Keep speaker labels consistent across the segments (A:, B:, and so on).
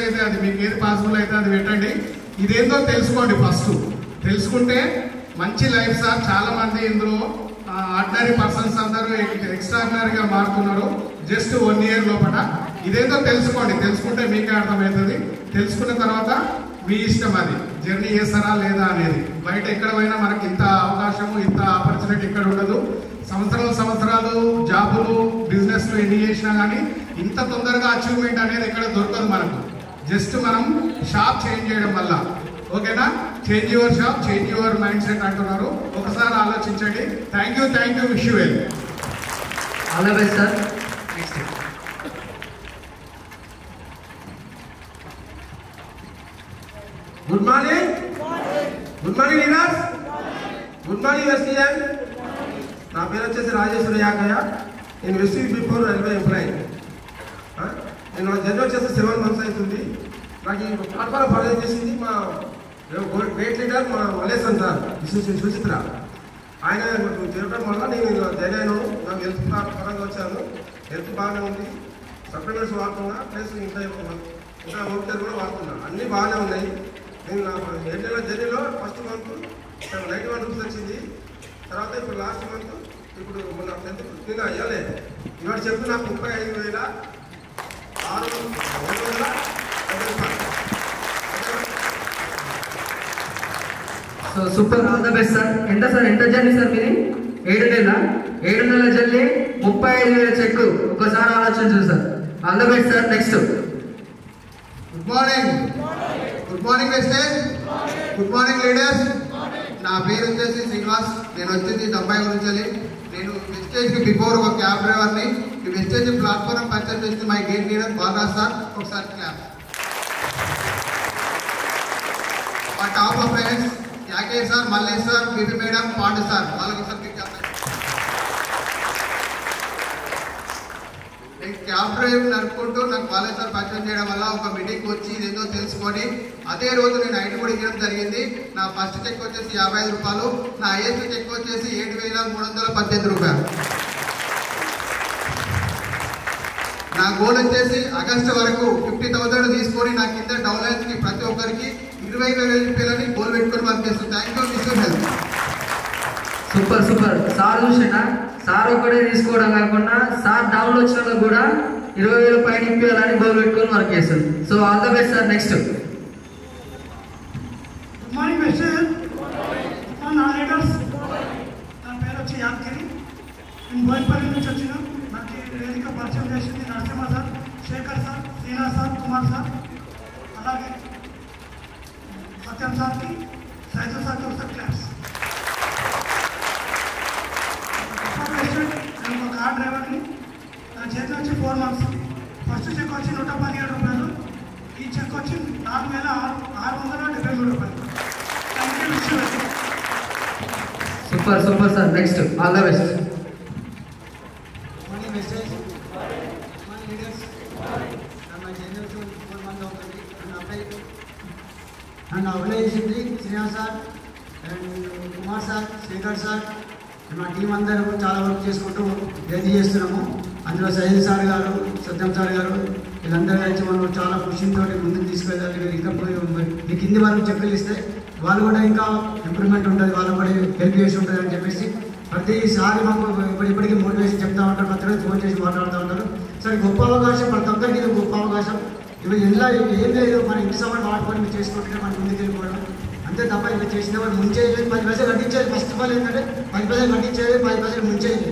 A: అయితే అది మీకు ఏది పాసిబుల్ అయితే అది పెట్టండి. ఇదేందో తెలుసుకోండి. ఫస్ట్ తెలుసుకుంటే మంచి లైఫ్ సార్. చాలా మంది ఇందులో ఆర్డినరీ పర్సన్స్ అందరూ ఎక్స్ట్రాడినరీగా మారుతున్నారు జస్ట్ 1 year లోపల. ఇదేందో తెలుసుకోండి. తెలుసుకుంటే మీకే అర్థమవుతుంది. తెలుసుకున్న తర్వాత మీ ఇష్టం, అది జర్నీ చేస్తారా లేదా అనేది. బయట ఎక్కడ పోయినా మనకి ఇంత అవకాశము ఇంత ఆపర్చునిటీ ఇక్కడ ఉండదు. సంవత్సరాలు జాబులు బిజినెస్లు ఎన్ని చేసినా కానీ ఇంత తొందరగా అచీవ్మెంట్ అనేది ఎక్కడ దొరకదు మనకు. జస్ట్ మనం షాప్ చేంజ్ చేయడం వల్ల. ఓకేనా? Change your shop, change your mind set అంటున్నారు. ఒకసారి ఆలోచించండి. Thank you, wish you well.
B: All the best sir.
C: Good morning. Good morning leaders. Good morning STN. నా పేరు వచ్చేసి రాజేశ్వర యాకయ్య. నేను వెస్ట్ బిఫోర్ రైల్వే ఎంప్లాయీ. నేను జర్నీ వచ్చేసి 7 months అవుతుంది. నాకు ఈ ప్లాట్ఫామ్ ఫాలో చేసింది మా గ్రేట్ లీడర్ మా మలేసన్ సార్ సుచిత్ర. ఆయన తిరగడం వల్ల నేను జాయిన్ అయినాను. నాకు హెల్త్ పరంగా వచ్చాను. హెల్త్ బాగానే ఉంది. సప్లిమెంట్స్ వాడుతున్నా, ప్లస్ ఇంకా హోమ్ కేర్ కూడా వాడుతున్నా. అన్నీ బాగానే ఉన్నాయి. నేను నా 7 నెలల జర్నీలో ఫస్ట్ మంత్ 91 rupees వచ్చింది. తర్వాత ఇప్పుడు లాస్ట్ మంత్ ఇప్పుడు మన 10th నిన్న అయ్యాలే ఇవాళ చెప్పి నాకు 35,600
B: so super, all the best sir. ఎంత సార్, ఎంత జర్నీ సార్ మీది? 7 నెలల జర్నీ, 35,000 చెక్. ఒకసారి ఆలోచించండి sir. All the best sir. Next.
A: Good morning. Good morning Vestige. Good morning leaders. నా పేరు వచ్చేసి శ్రీనివాస్. నేను వచ్చేసి దంబాయి గురించి. నేను వెస్టేజ్కి బిఫోర్ ఒక క్యాబ్ డ్రైవర్ని. ఈ వెస్టేజ్ ప్లాట్ఫామ్ పరిచయం చేసి మై గేట్ లీడర్ బాగా సార్. ఒకసారి క్లాప్. మా టాప్ ఆఫ్ ఫ్రెండ్స్ యాకే sir, Mallesh sir, Bibi madam, Pandu sir, వాళ్ళకి సార్ నేను క్యాబ్ డ్రైవ్ నడుపుకుంటూ నాకు కాలేజ్ సార్ పరిచయం చేయడం వల్ల ఒక మీటింగ్కి వచ్చి ఇదేందో తెలుసుకొని అదే రోజు నేను ఐటీ కూడా ఇవ్వడం జరిగింది. నా ఫస్ట్ చెక్ వచ్చేసి 55 రూపాయలు. నా ఐఎస్సీ చెక్ వచ్చేసి 7,318 రూపాయలు. నా గోల్ వచ్చేసి ఆగస్టు వరకు 50,000 తీసుకొని నా కింద డౌన్లైన్స్ కి ప్రతి ఒక్కరికి 20,000 రూపాయలని గోల్ పెట్టుకొని పంపిస్తాను. Thank you, wish you health.
B: Super super sir. చూసినా సార్ ఒక్కడే తీసుకోవడం కాకుండా సార్ డౌన్లో వచ్చిన కూడా 20,000 పైన ఇప్పించాలని గోల్ పెట్టుకొని వర్క్ చేస్తుంది. So all the best sir. Next.
D: Good morning mister. నా లీడర్స్. నా పేరు వచ్చి యాదగిరి. నేను బోయిపల్లి నుంచి వచ్చిన. నాకు వేదిక పరిచయం చేసింది Narasimha sir, Shekhar sir, Srina sir, Kumar sir, అలాగే సత్యం సార్కి, సైజు సార్కి ఒకసారి క్లాస్. నేను ఒక కార్ డ్రైవర్ని. నా చేతి వచ్చి 4 months. ఫస్ట్ చెక్ వచ్చి 117 రూపాయలు. ఈ చెక్ వచ్చి 4,673 రూపాయలు. Thank you, wish you well.
B: Super super sir. Next. All the best.
E: Morning message. Morning leaders. నా జర్నీ వచ్చి 4 months అవుతుంది. నన్ను అప్లై చేసింది Srinivas sir and Kumar sir, Shekhar sir. మా టీం అందరూ చాలా వర్క్ చేసుకుంటూ జర్నీ చేస్తున్నాము. అందులో సైజు సార్ గారు, సత్యం సార్ గారు వీళ్ళందరూ కలిసి మనం చాలా పుషింగ్ తోటి ముందుకు తీసుకెళ్ళాలి. ఇంకా మీ కింది వాళ్ళకి చెప్పులు ఇస్తే వాళ్ళు కూడా ఇంకా ఇంప్రూవ్మెంట్ ఉంటుంది, వాళ్ళు కూడా హెల్ప్ చేసి ఉంటుంది అని చెప్పేసి ప్రతిసారి మాకు ఇప్పటికీ మోటివేషన్ చెప్తా ఉంటారు. ప్రతిరోజు ఫోన్ చేసి మాట్లాడుతూ ఉంటారు. సరే, గొప్ప అవకాశం ప్రతి ఒక్కరికి ఇది గొప్ప అవకాశం. ఇవి ఎలా ఏం లేదు, మన ఇంటి సమయం వాడుకొని మీరు చేసుకుంటే మనం ముందుకు వెళ్ళిపోవడం అంతే తప్ప. ఇలా చేసిన వాళ్ళు ముంచేది 10 పైసలు కట్టించేది. ఫస్ట్ ఆఫ్ ఆల్ ఏంటంటే 10 పైసలు కట్టించేది, 10 పైసలు ముంచేది.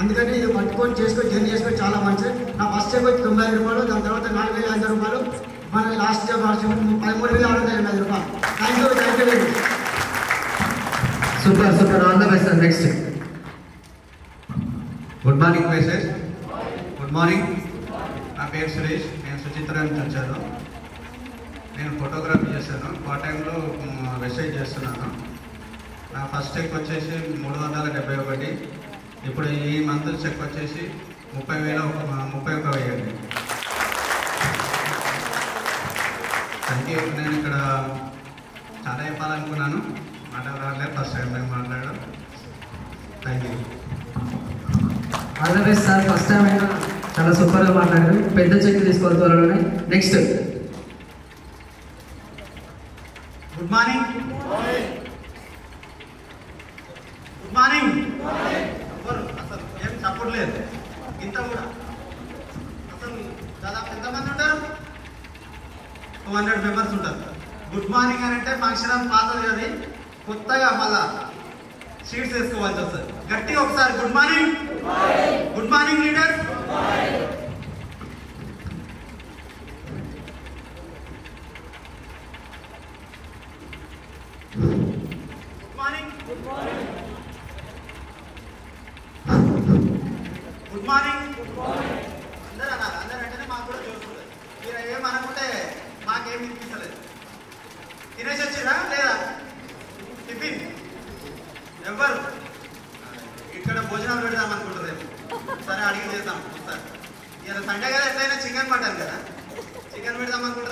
E: అందుకని ఇది పట్టుకొని చేసుకొని జర్నీ చేసుకొని చాలా మంచిది. నా ఫస్ట్ చెక్ వచ్చి 95 రూపాయలు. దాని తర్వాత 4,500 రూపాయలు. మన లాస్ట్ చెక్ 13,680 రూపాయలు. Thank you, thank you very much.
B: Super super. All the best sir. Next.
F: Good morning message. Good morning. నా పేరు సురేష్. నేను సుచిత్ర నుంచి వచ్చాను. నేను ఫోటోగ్రఫీ చేశాను. పార్ట్ టైంలో వెబ్సైట్ చేస్తున్నాను. నా ఫస్ట్ చెక్ వచ్చేసి 371. ఇప్పుడు ఈ మంత్ చెక్ వచ్చేసి 30,031 అండి. Thank you. నేను ఇక్కడ చాలా చెప్పాలనుకున్నాను, మాటలు రాలేదు. ఫస్ట్ టైం నేను మాట్లాడడం. Thank you.
B: All the best sir. First time అయినా చాలా సూపర్గా మాట్లాడారు. పెద్ద చెక్ తీసుకోవాలి త్వరలోనే. Next.
F: Good morning. Good morning. అసలు ఏం చెప్పట్లేదు ఇంత కూడా. అసలు దాదాపు ఎంతమంది ఉంటారు? 200 మెంబర్స్ ఉంటారు. గుడ్ మార్నింగ్ అని అంటే ఫంక్షన్ పాతది అది కొత్తగా మళ్ళా షీట్స్ వేసుకోవాల్సి వస్తుంది. గట్టిగా ఒకసారి good morning. Good morning leader. Good morning. Good morning. అందరూ అన్నారు. అందరూ అంటేనే మాకు కూడా చూస్తుంది. మీరు ఏమనుకుంటే మాకేం వినిపించలేదు. తినేసి వచ్చిరా లేదా టిఫిన్? ఎవ్వరు ఇక్కడ భోజనాలు పెడదాం అనుకుంటారు. సరే అడిగి చేద్దాం ఒకసారి. ఇలా సండే కదా ఎట్లయినా చికెన్ మటన్ కదా, చికెన్ పెడదాం అనుకుంటారు.